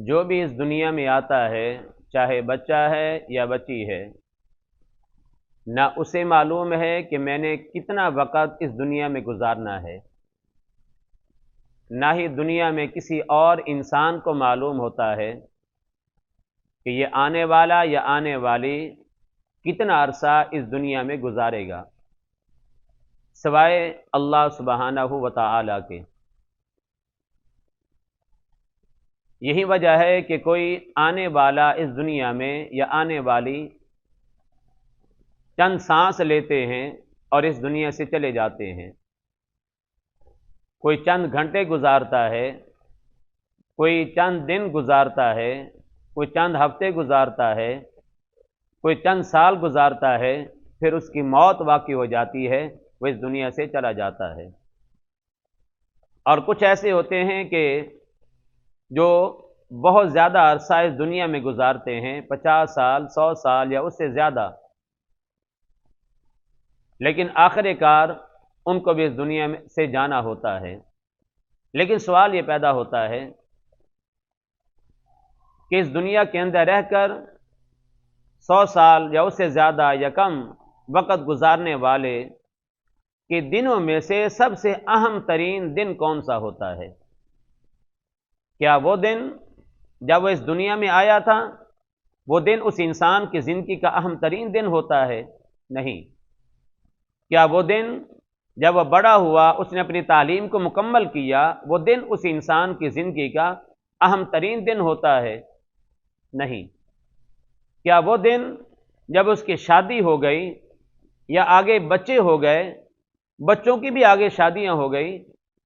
جو بھی اس دنیا میں آتا ہے، چاہے بچہ ہے یا بچی ہے، نہ اسے معلوم ہے کہ میں نے کتنا وقت اس دنیا میں گزارنا ہے، نہ ہی دنیا میں کسی اور انسان کو معلوم ہوتا ہے کہ یہ آنے والا یا آنے والی کتنا عرصہ اس دنیا میں گزارے گا، سوائے اللہ سبحانہ و تعالی کے۔ یہی وجہ ہے کہ کوئی آنے والا اس دنیا میں یا آنے والی چند سانس لیتے ہیں اور اس دنیا سے چلے جاتے ہیں، کوئی چند گھنٹے گزارتا ہے، کوئی چند دن گزارتا ہے، کوئی چند ہفتے گزارتا ہے، کوئی چند سال گزارتا ہے، پھر اس کی موت واقع ہو جاتی ہے، وہ اس دنیا سے چلا جاتا ہے۔ اور کچھ ایسے ہوتے ہیں کہ جو بہت زیادہ عرصہ اس دنیا میں گزارتے ہیں، 50 سال، 100 سال یا اس سے زیادہ، لیکن آخر کار ان کو بھی اس دنیا میں سے جانا ہوتا ہے۔ لیکن سوال یہ پیدا ہوتا ہے کہ اس دنیا کے اندر رہ کر 100 سال یا اس سے زیادہ یا کم وقت گزارنے والے کے دنوں میں سے سب سے اہم ترین دن کون سا ہوتا ہے؟ کیا وہ دن جب وہ اس دنیا میں آیا تھا، وہ دن اس انسان کی زندگی کا اہم ترین دن ہوتا ہے؟ نہیں۔ کیا وہ دن جب وہ بڑا ہوا، اس نے اپنی تعلیم کو مکمل کیا، وہ دن اس انسان کی زندگی کا اہم ترین دن ہوتا ہے؟ نہیں۔ کیا وہ دن جب اس کی شادی ہو گئی یا آگے بچے ہو گئے، بچوں کی بھی آگے شادیاں ہو گئی،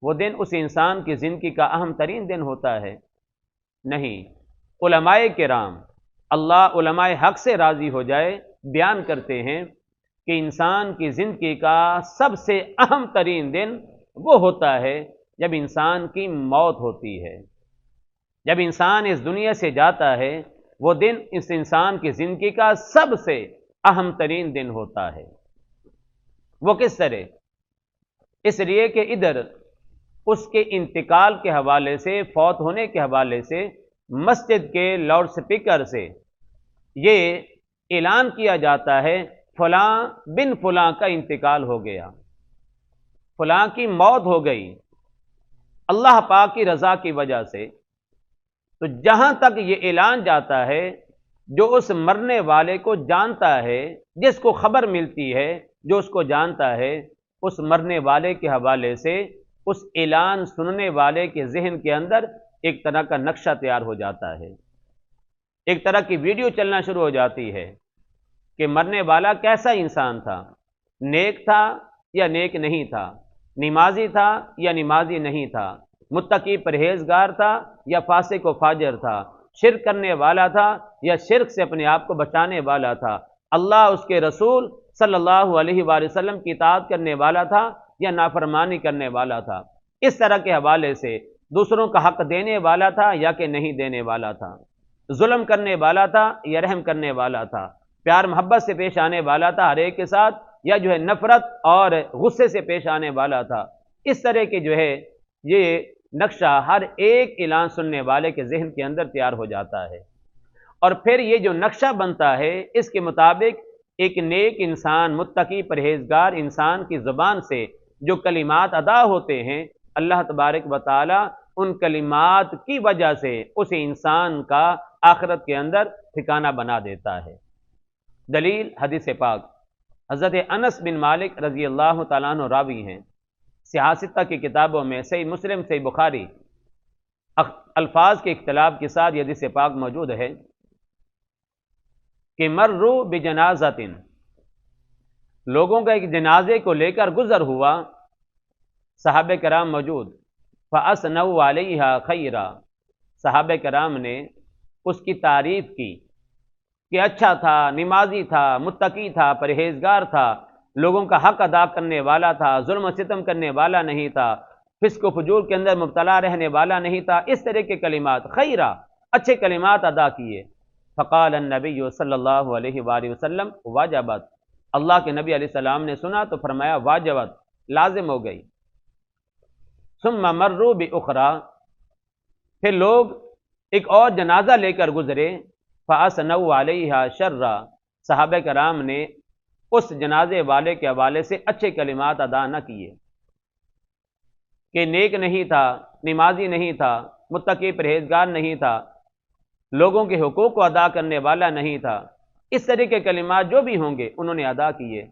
وہ دن اس انسان کی زندگی کا اہم ترین دن ہوتا ہے؟ نہیں۔ علماء کرام، اللہ علماء حق سے راضی ہو جائے، بیان کرتے ہیں کہ انسان کی زندگی کا سب سے اہم ترین دن وہ ہوتا ہے جب انسان کی موت ہوتی ہے۔ جب انسان اس دنیا سے جاتا ہے، وہ دن اس انسان کی زندگی کا سب سے اہم ترین دن ہوتا ہے۔ وہ کس طرح؟ اس لیے کہ ادھر اس کے انتقال کے حوالے سے، فوت ہونے کے حوالے سے، مسجد کے لاؤڈ سپیکر سے یہ اعلان کیا جاتا ہے فلاں بن فلاں کا انتقال ہو گیا، فلاں کی موت ہو گئی اللہ پاک کی رضا کی وجہ سے۔ تو جہاں تک یہ اعلان جاتا ہے، جو اس مرنے والے کو جانتا ہے، جس کو خبر ملتی ہے، جو اس کو جانتا ہے، اس مرنے والے کے حوالے سے اس اعلان سننے والے کے ذہن کے اندر ایک طرح کا نقشہ تیار ہو جاتا ہے، ایک طرح کی ویڈیو چلنا شروع ہو جاتی ہے کہ مرنے والا کیسا انسان تھا، نیک تھا یا نیک نہیں تھا، نمازی تھا یا نمازی نہیں تھا، متقی پرہیزگار تھا یا فاسق و فاجر تھا، شرک کرنے والا تھا یا شرک سے اپنے آپ کو بچانے والا تھا، اللہ اس کے رسول صلی اللہ علیہ وآلہ وسلم کی اطاعت کرنے والا تھا یا نافرمانی کرنے والا تھا، اس طرح کے حوالے سے دوسروں کا حق دینے والا تھا یا کہ نہیں دینے والا تھا، ظلم کرنے والا تھا یا رحم کرنے والا تھا، پیار محبت سے پیش آنے والا تھا ہر ایک کے ساتھ یا جو ہے نفرت اور غصے سے پیش آنے والا تھا۔ اس طرح کے جو ہے یہ نقشہ ہر ایک اعلان سننے والے کے ذہن کے اندر تیار ہو جاتا ہے، اور پھر یہ جو نقشہ بنتا ہے، اس کے مطابق ایک نیک انسان، متقی پرہیزگار انسان کی زبان سے جو کلمات ادا ہوتے ہیں، اللہ تبارک و تعالی ان کلمات کی وجہ سے اس انسان کا آخرت کے اندر ٹھکانہ بنا دیتا ہے۔ دلیل حدیث پاک، حضرت انس بن مالک رضی اللہ تعالیٰ عنہ راوی ہیں، صحاح ستہ کی کتابوں میں صحیح مسلم، صحیح بخاری الفاظ کے اختلاف کے ساتھ یہ حدیث پاک موجود ہے کہ مروا بجنازۃ، لوگوں کا ایک جنازے کو لے کر گزر ہوا، صحابہ کرام موجود، فَأَثْنَوْا عَلَيْهَا خَيْرًا، صحابہ کرام نے اس کی تعریف کی کہ اچھا تھا، نمازی تھا، متقی تھا، پرہیزگار تھا، لوگوں کا حق ادا کرنے والا تھا، ظلم و ستم کرنے والا نہیں تھا، فسق و فجور کے اندر مبتلا رہنے والا نہیں تھا، اس طرح کے کلمات، خیرہ، اچھے کلمات ادا کیے۔ فقال النبی صلی اللہ علیہ وآلہ وسلم واجبت، اللہ کے نبی علیہ السلام نے سنا تو فرمایا واجبت، لازم ہو گئی۔ ثم مروا بأخرى، پھر لوگ ایک اور جنازہ لے کر گزرے، فَأَثْنَوْا عَلَيْهَا شَرًّا، صحابہ کرام نے اس جنازے والے کے حوالے سے اچھے کلمات ادا نہ کیے کہ نیک نہیں تھا، نمازی نہیں تھا، متقی پرہیزگار نہیں تھا، لوگوں کے حقوق کو ادا کرنے والا نہیں تھا، اس طرح کے کلمات جو بھی ہوں گے انہوں نے ادا کیے۔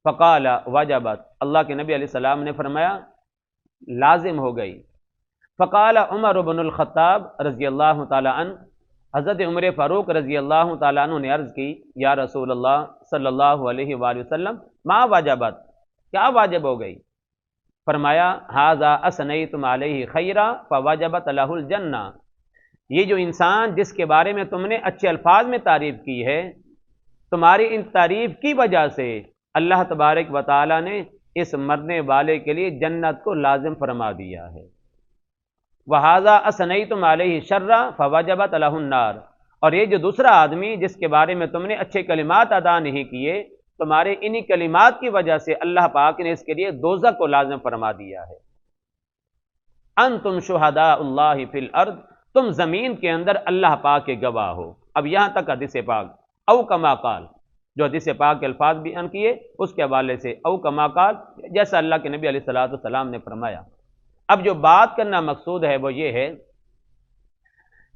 فقال وجبت، اللہ کے نبی علیہ السلام نے فرمایا لازم ہو گئی۔ فقال عمر بن الخطاب رضی اللہ تعالی عنہ، حضرت عمر فاروق رضی اللہ تعالیٰ عنہ نے عرض کی یا رسول اللہ صلی اللہ علیہ وآلہ وسلم ما واجبت، کیا واجب ہو گئی؟ فرمایا ھذا اثنیتم علیہ خیرا فوجبت لہ الجنہ، یہ جو انسان جس کے بارے میں تم نے اچھے الفاظ میں تعریف کی ہے، تمہاری ان تعریف کی وجہ سے اللہ تبارک و تعالیٰ نے اس مرنے والے کے لیے جنت کو لازم فرما دیا ہے۔ وَھَذَا أَثْنَيْتُمْ عَلَيْهِ شَرًّا فَوَجَبَتْ لَهُ النَّارُ، اور یہ جو دوسرا آدمی جس کے بارے میں تم نے اچھے کلمات ادا نہیں کیے، تمہارے انہی کلمات کی وجہ سے اللہ پاک نے اس کے لیے دوزخ کو لازم فرما دیا ہے۔ انتم شہداء اللہ فی الارض، تم زمین کے اندر اللہ پاک کے گواہ ہو۔ اب یہاں تک حدیث پاک او کما قال، جو حدیث پاک کے الفاظ بیان کیے اس کے حوالے سے او کما قال، جیسا اللہ کے نبی علیہ الصلوۃ والسلام نے فرمایا۔ اب جو بات کرنا مقصود ہے وہ یہ ہے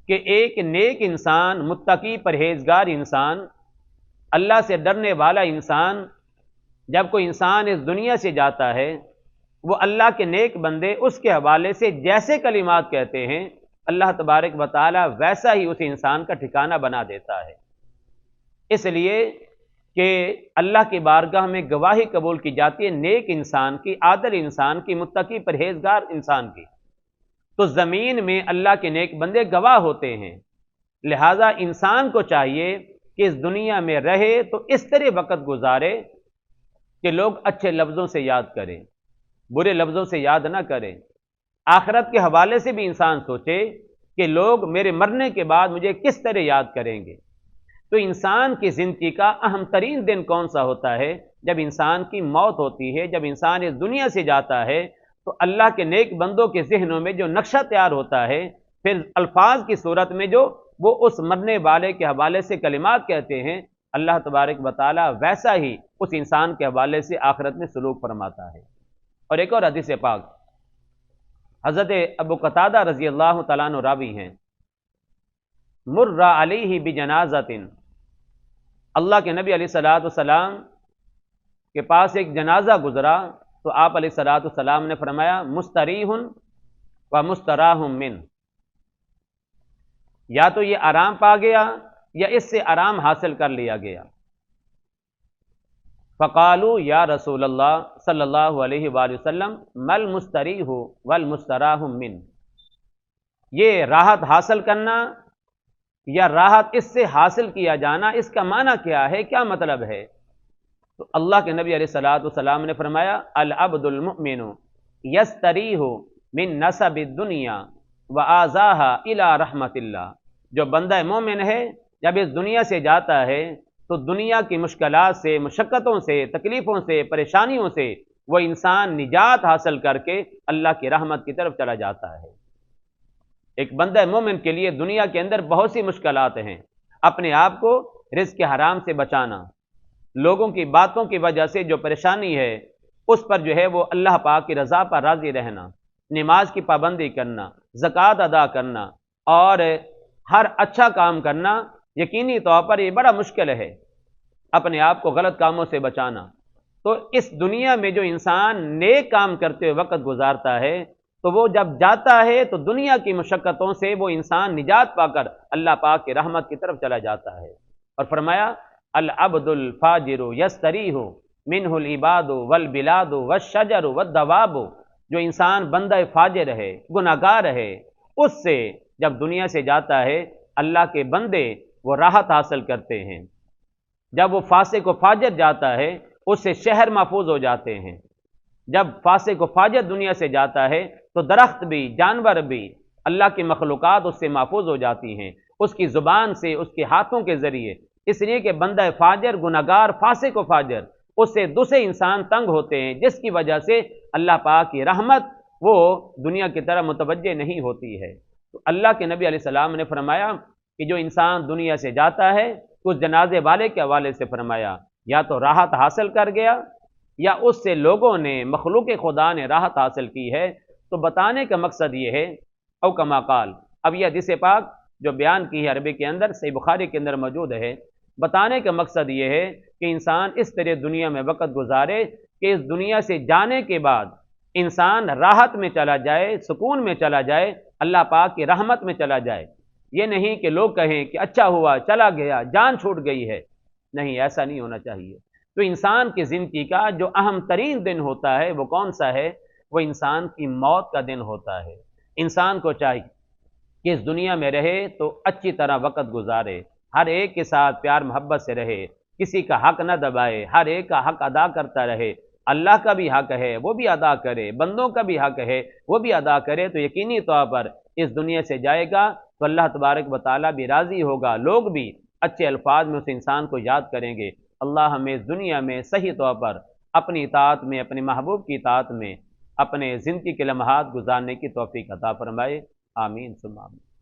کہ ایک نیک انسان، متقی پرہیزگار انسان، اللہ سے ڈرنے والا انسان، جب کوئی انسان اس دنیا سے جاتا ہے، وہ اللہ کے نیک بندے اس کے حوالے سے جیسے کلمات کہتے ہیں، اللہ تبارک و تعالی ویسا ہی اس انسان کا ٹھکانہ بنا دیتا ہے۔ اس لیے کہ اللہ کی بارگاہ میں گواہی قبول کی جاتی ہے نیک انسان کی، عادل انسان کی، متقی پرہیزگار انسان کی، تو زمین میں اللہ کے نیک بندے گواہ ہوتے ہیں۔ لہٰذا انسان کو چاہیے کہ اس دنیا میں رہے تو اس طرح وقت گزارے کہ لوگ اچھے لفظوں سے یاد کریں، برے لفظوں سے یاد نہ کریں۔ آخرت کے حوالے سے بھی انسان سوچے کہ لوگ میرے مرنے کے بعد مجھے کس طرح یاد کریں گے۔ تو انسان کی زندگی کا اہم ترین دن کون سا ہوتا ہے؟ جب انسان کی موت ہوتی ہے، جب انسان اس دنیا سے جاتا ہے، تو اللہ کے نیک بندوں کے ذہنوں میں جو نقشہ تیار ہوتا ہے، پھر الفاظ کی صورت میں جو وہ اس مرنے والے کے حوالے سے کلمات کہتے ہیں، اللہ تبارک و تعالی ویسا ہی اس انسان کے حوالے سے آخرت میں سلوک فرماتا ہے۔ اور ایک اور حدیث پاک حضرت ابو قتادہ رضی اللہ تعالیٰ عنہ راوی ہیں، مر علیہ بجنازۃ، اللہ کے نبی علیہ الصلوۃ والسلام کے پاس ایک جنازہ گزرا تو آپ علیہ الصلوۃ والسلام نے فرمایا مستریح و مستراح من، یا تو یہ آرام پا گیا یا اس سے آرام حاصل کر لیا گیا۔ فقالوا یا رسول اللہ صلی اللہ علیہ وآلہ وسلم مل مستریح والمستراح من، یہ راحت حاصل کرنا یا راحت اس سے حاصل کیا جانا، اس کا معنی کیا ہے، کیا مطلب ہے؟ تو اللہ کے نبی علیہ الصلوۃ والسلام نے فرمایا العبد المؤمن یستریح من نصب الدنیا وآذاها الی رحمت اللہ، جو بندہ مومن ہے جب اس دنیا سے جاتا ہے تو دنیا کی مشکلات سے، مشقتوں سے، تکلیفوں سے، پریشانیوں سے وہ انسان نجات حاصل کر کے اللہ کی رحمت کی طرف چلا جاتا ہے۔ ایک بندہ مومن کے لیے دنیا کے اندر بہت سی مشکلات ہیں، اپنے آپ کو رزق کے حرام سے بچانا، لوگوں کی باتوں کی وجہ سے جو پریشانی ہے اس پر جو ہے وہ اللہ پاک کی رضا پر راضی رہنا، نماز کی پابندی کرنا، زکوٰۃ ادا کرنا اور ہر اچھا کام کرنا، یقینی طور پر یہ بڑا مشکل ہے، اپنے آپ کو غلط کاموں سے بچانا۔ تو اس دنیا میں جو انسان نیک کام کرتے ہوئے وقت گزارتا ہے تو وہ جب جاتا ہے تو دنیا کی مشقتوں سے وہ انسان نجات پا کر اللہ پاک کی رحمت کی طرف چلا جاتا ہے۔ اور فرمایا العبد الفاجر یستریح منہ العباد والبلاد والشجر والدواب، جو انسان بندہ فاجر ہے، گناہ گار ہے، اس سے جب دنیا سے جاتا ہے اللہ کے بندے وہ راحت حاصل کرتے ہیں۔ جب وہ فاسق و فاجر جاتا ہے اس سے شہر محفوظ ہو جاتے ہیں۔ جب فاسق و فاجر دنیا سے جاتا ہے تو درخت بھی، جانور بھی، اللہ کی مخلوقات اس سے محفوظ ہو جاتی ہیں، اس کی زبان سے، اس کے ہاتھوں کے ذریعے، اس لیے کہ بندہ فاجر، گناہگار، فاسق و فاجر، اس سے دوسرے انسان تنگ ہوتے ہیں، جس کی وجہ سے اللہ پاک کی رحمت وہ دنیا کی طرح متوجہ نہیں ہوتی ہے۔ تو اللہ کے نبی علیہ السلام نے فرمایا کہ جو انسان دنیا سے جاتا ہے اس جنازے والے کے حوالے سے فرمایا یا تو راحت حاصل کر گیا یا اس سے لوگوں نے مخلوق خدا نے راحت حاصل کی ہے۔ تو بتانے کا مقصد یہ ہے، او کما قال، اب یہ حدیث پاک جو بیان کی ہے عربی کے اندر صحیح بخاری کے اندر موجود ہے، بتانے کا مقصد یہ ہے کہ انسان اس طرح دنیا میں وقت گزارے کہ اس دنیا سے جانے کے بعد انسان راحت میں چلا جائے، سکون میں چلا جائے، اللہ پاک کی رحمت میں چلا جائے۔ یہ نہیں کہ لوگ کہیں کہ اچھا ہوا چلا گیا، جان چھوٹ گئی ہے، نہیں، ایسا نہیں ہونا چاہیے۔ تو انسان کی زندگی کا جو اہم ترین دن ہوتا ہے وہ کون سا ہے؟ وہ انسان کی موت کا دن ہوتا ہے۔ انسان کو چاہیے کہ اس دنیا میں رہے تو اچھی طرح وقت گزارے، ہر ایک کے ساتھ پیار محبت سے رہے، کسی کا حق نہ دبائے، ہر ایک کا حق ادا کرتا رہے، اللہ کا بھی حق ہے وہ بھی ادا کرے، بندوں کا بھی حق ہے وہ بھی ادا کرے، تو یقینی طور پر اس دنیا سے جائے گا تو اللہ تبارک و تعالیٰ بھی راضی ہوگا، لوگ بھی اچھے الفاظ میں اس انسان کو یاد کریں گے۔ اللہ ہمیں اس دنیا میں صحیح طور پر اپنی اطاعت میں، اپنے محبوب کی اطاعت میں اپنے زندگی کے لمحات گزارنے کی توفیق عطا فرمائے، آمین ثم آمین۔